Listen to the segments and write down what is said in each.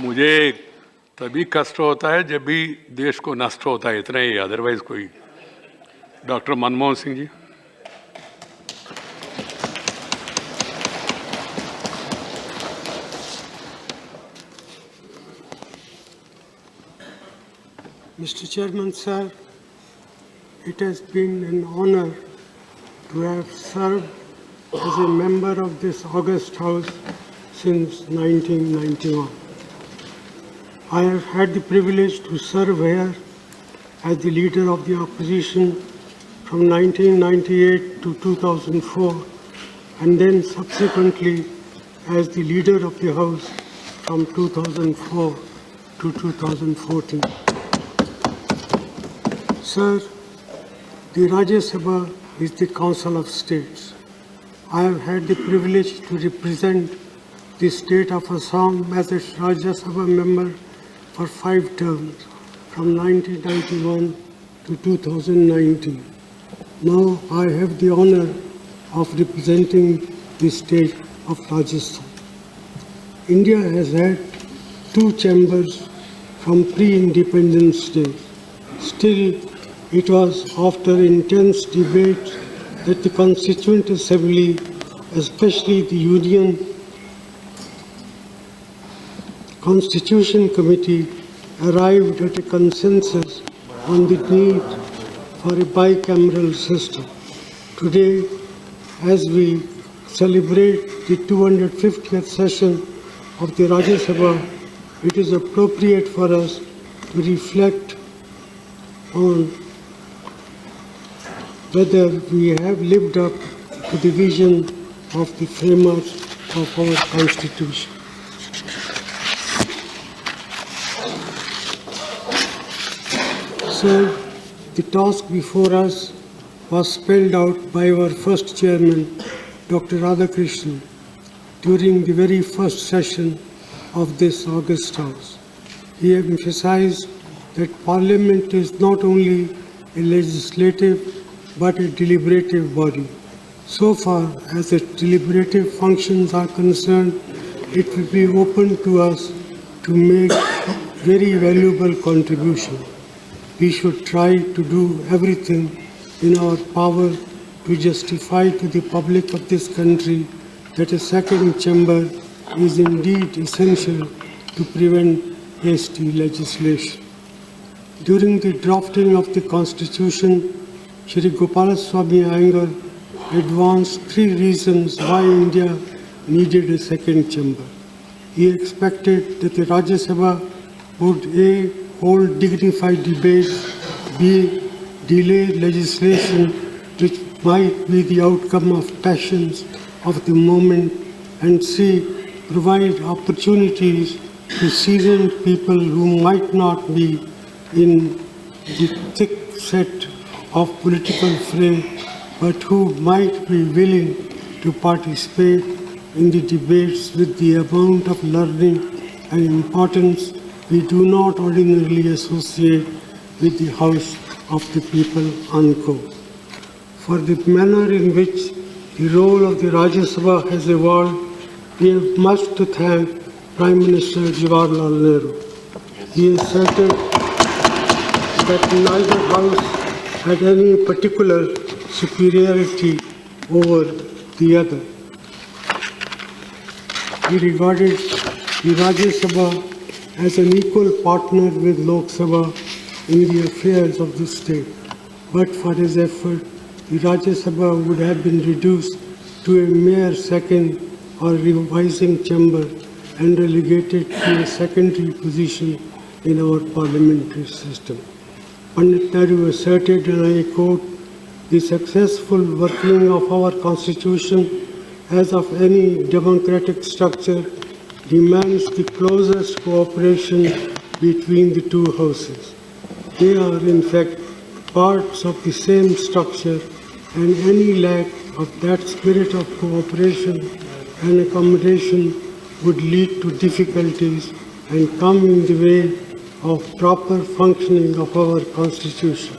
मुझे तभी कष्ट होता है जब भी देश को नष्ट होता है, इतना ही, अदरवाइज कोई। Doctor Manmohan Singh ji. Mr. Chairman, sir, it has been an honor to have served as a member of this august House since 1991. I have had the privilege to serve here as the leader of the opposition from 1998 to 2004 and then subsequently as the leader of the House from 2004 to 2014. Sir, the Rajya Sabha is the Council of States. I have had the privilege to represent the state of Assam as a Rajya Sabha member for 5 terms, from 1991 to 2019. Now I have the honor of representing the state of Rajasthan. India has had 2 chambers from pre-independence days. Still, it was after intense debate that the Constituent Assembly, especially the Union Constitution Committee, arrived at a consensus on the need for a bicameral system. Today, as we celebrate the 250th session of the Rajya Sabha, it is appropriate for us to reflect on whether we have lived up to the vision of the framers of our Constitution. So, the task before us was spelled out by our first chairman, Dr. Radhakrishnan, during the very first session of this august House. He emphasized that Parliament is not only a legislative but a deliberative body. So far as its deliberative functions are concerned, it will be open to us to make very valuable contribution. We should try to do everything in our power to justify to the public of this country that a second chamber is indeed essential to prevent hasty legislation. During the drafting of the Constitution, Shri Gopalaswamy Iyengar advanced 3 reasons why India needed a second chamber. He expected that the Rajya Sabha would A. hold dignified debates, B. delay legislation which might be the outcome of passions of the moment, and C. provide opportunities to seasoned people who might not be in the thick set of political fray, but who might be willing to participate in the debates with the amount of learning and importance we do not ordinarily associate with the House of the People, unquote. For the manner in which the role of the Rajya Sabha has evolved, we have much to thank Prime Minister Jawaharlal Nehru. He asserted that neither House had any particular superiority over the other. He regarded the Rajya Sabha as an equal partner with Lok Sabha in the affairs of the state. But for his effort, the Rajya Sabha would have been reduced to a mere second or revising chamber and relegated to a secondary position in our parliamentary system. Pandit Nehru asserted, and I quote, "The successful working of our Constitution, as of any democratic structure, demands the closest cooperation between the 2 houses. They are, in fact, parts of the same structure, and any lack of that spirit of cooperation and accommodation would lead to difficulties and come in the way of proper functioning of our Constitution.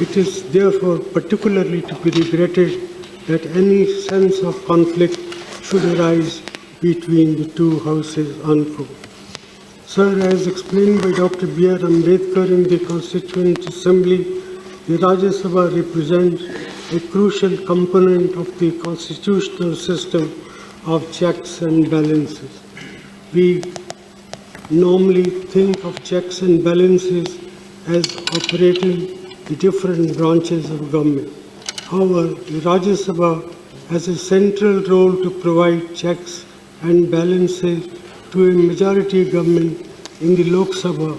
It is therefore particularly to be regretted that any sense of conflict should arise between the 2 houses," unquote. Sir, as explained by Dr. B.R. Ambedkar in the Constituent Assembly, the Rajya Sabha represents a crucial component of the constitutional system of checks and balances. We normally think of checks and balances as operating the different branches of government. However, the Rajya Sabha has a central role to provide checks and balances to a majority government in the Lok Sabha,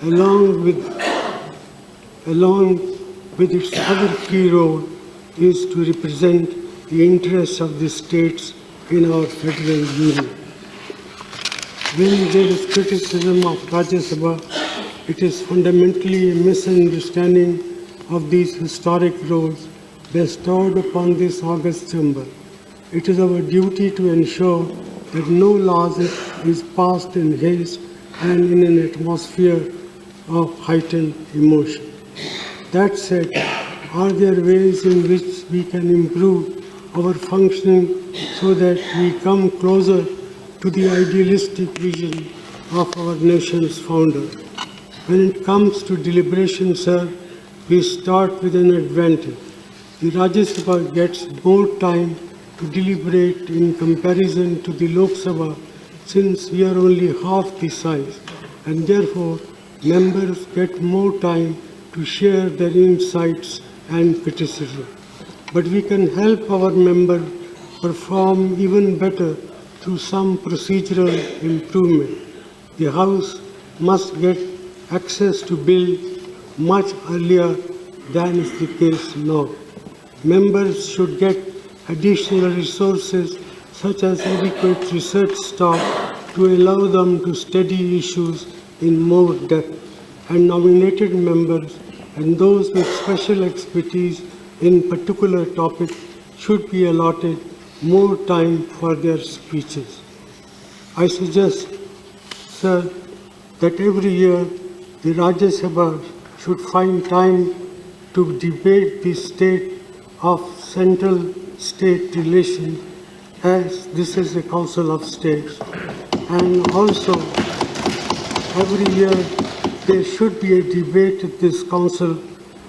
along with its other key role is to represent the interests of the states in our federal union. When there is criticism of Rajya Sabha, it is fundamentally a misunderstanding of these historic roles bestowed upon this august chamber. It is our duty to ensure that no laws is passed in haste and in an atmosphere of heightened emotion. That said, are there ways in which we can improve our functioning so that we come closer to the idealistic vision of our nation's founder? When it comes to deliberation, sir, we start with an advantage. The Rajya Sabha gets more time to deliberate in comparison to the Lok Sabha, since we are only half the size, and therefore members get more time to share their insights and criticism. But we can help our members perform even better through some procedural improvement. The House must get access to bills much earlier than is the case now. Members should get additional resources such as adequate research staff to allow them to study issues in more depth, and nominated members and those with special expertise in particular topics should be allotted more time for their speeches. I suggest, sir, that every year the Rajya Sabha should find time to debate the state of central state relations, as this is a Council of States, and also every year there should be a debate at this council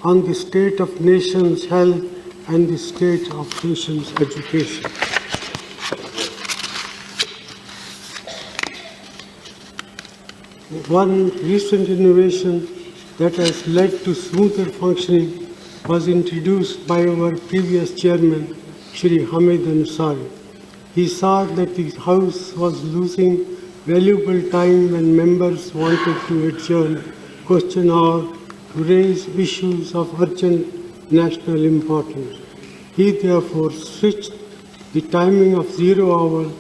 on the state of nation's health and the state of nation's education. One recent innovation that has led to smoother functioning was introduced by our previous chairman, Shri Hamid Ansari. He saw that the House was losing valuable time when members wanted to adjourn question hour to raise issues of urgent national importance. He therefore switched the timing of 0 hour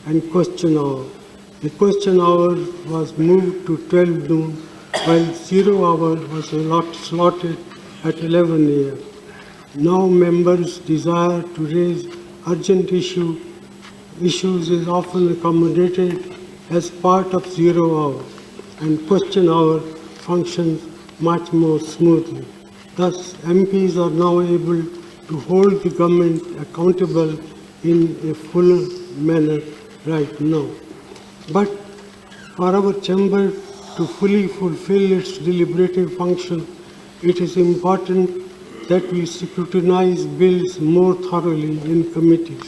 and question hour. The question hour was moved to 12 noon, while 0 hour was slotted at 11 a.m. Now members' desire to raise urgent issues is often accommodated as part of 0 hour, and question hour functions much more smoothly. Thus, MPs are now able to hold the government accountable in a fuller manner right now. But for our chamber to fully fulfill its deliberative function, it is important that we scrutinize bills more thoroughly in committees,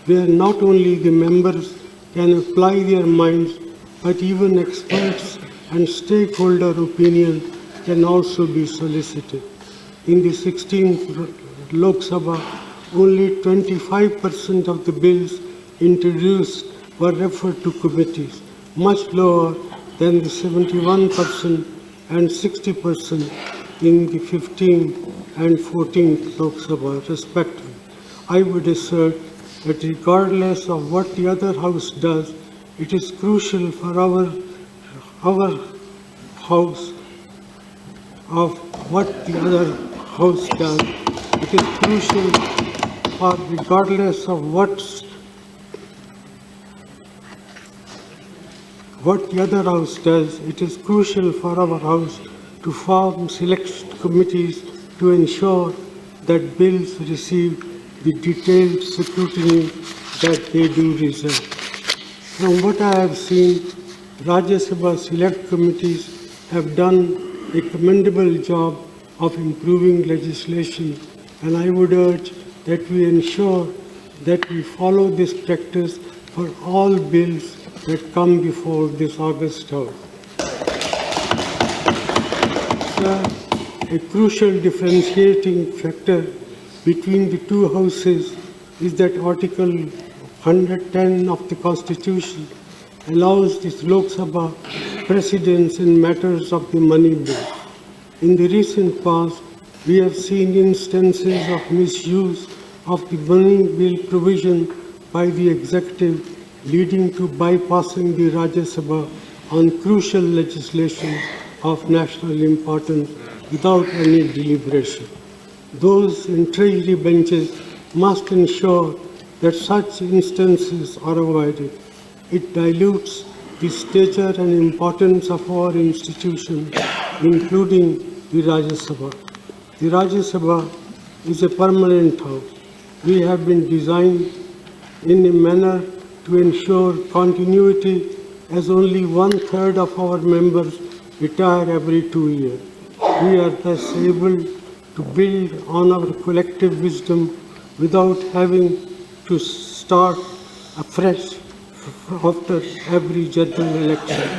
where not only the members can apply their minds, but even experts and stakeholder opinion can also be solicited. In the 16th Lok Sabha, only 25% of the bills introduced were referred to committees, much lower than the 71% and 60% in the 15th and 14th Lok Sabha, respectively. I would assert that regardless of what the other house does, it is crucial for our house of what the other house does. It is crucial for regardless of what the other house does, it is crucial for our house to form select committees to ensure that bills receive the detailed scrutiny that they do deserve. From what I have seen, Rajya Sabha select committees have done a commendable job of improving legislation, and I would urge that we ensure that we follow this practice for all bills that come before this August House. Sir, a crucial differentiating factor between the two houses is that Article 110 of the Constitution allows this Lok Sabha precedence in matters of the money bill. In the recent past, we have seen instances of misuse of the money bill provision by the executive, leading to bypassing the Rajya Sabha on crucial legislation of national importance without any deliberation. Those in Treasury benches must ensure that such instances are avoided. It dilutes the stature and importance of our institution, including the Rajya Sabha. The Rajya Sabha is a permanent house. We have been designed in a manner to ensure continuity, as only 1/3 of our members retire every 2 years. We are thus able to build on our collective wisdom without having to start afresh after every general election.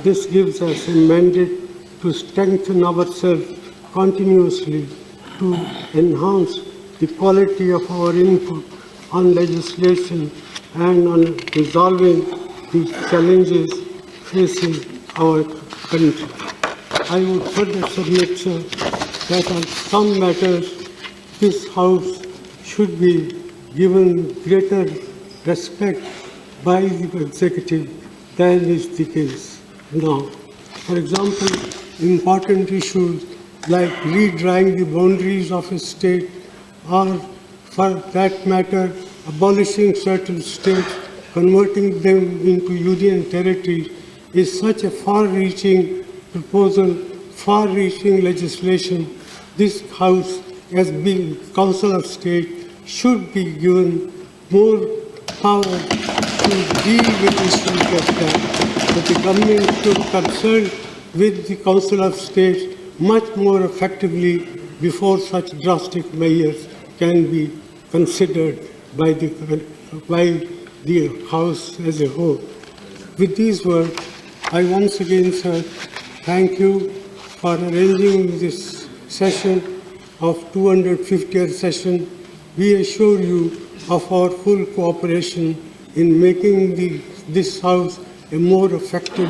This gives us a mandate to strengthen ourselves continuously, to enhance the quality of our input on legislation and on resolving the challenges facing our country. I would further submit, sir, that on some matters this House should be given greater respect by the executive than is the case now. For example, important issues like redrawing the boundaries of a state, or for that matter, abolishing certain states, converting them into union territories, is such a far-reaching proposal, far-reaching legislation. This House, as being Council of State, should be given more power to deal with issues like that. But the government should consult with the Council of State much more effectively before such drastic measures can be considered by the House as a whole. With these words, I once again, sir, thank you for arranging this session of 250th session. We assure you of our full cooperation in making this House a more effective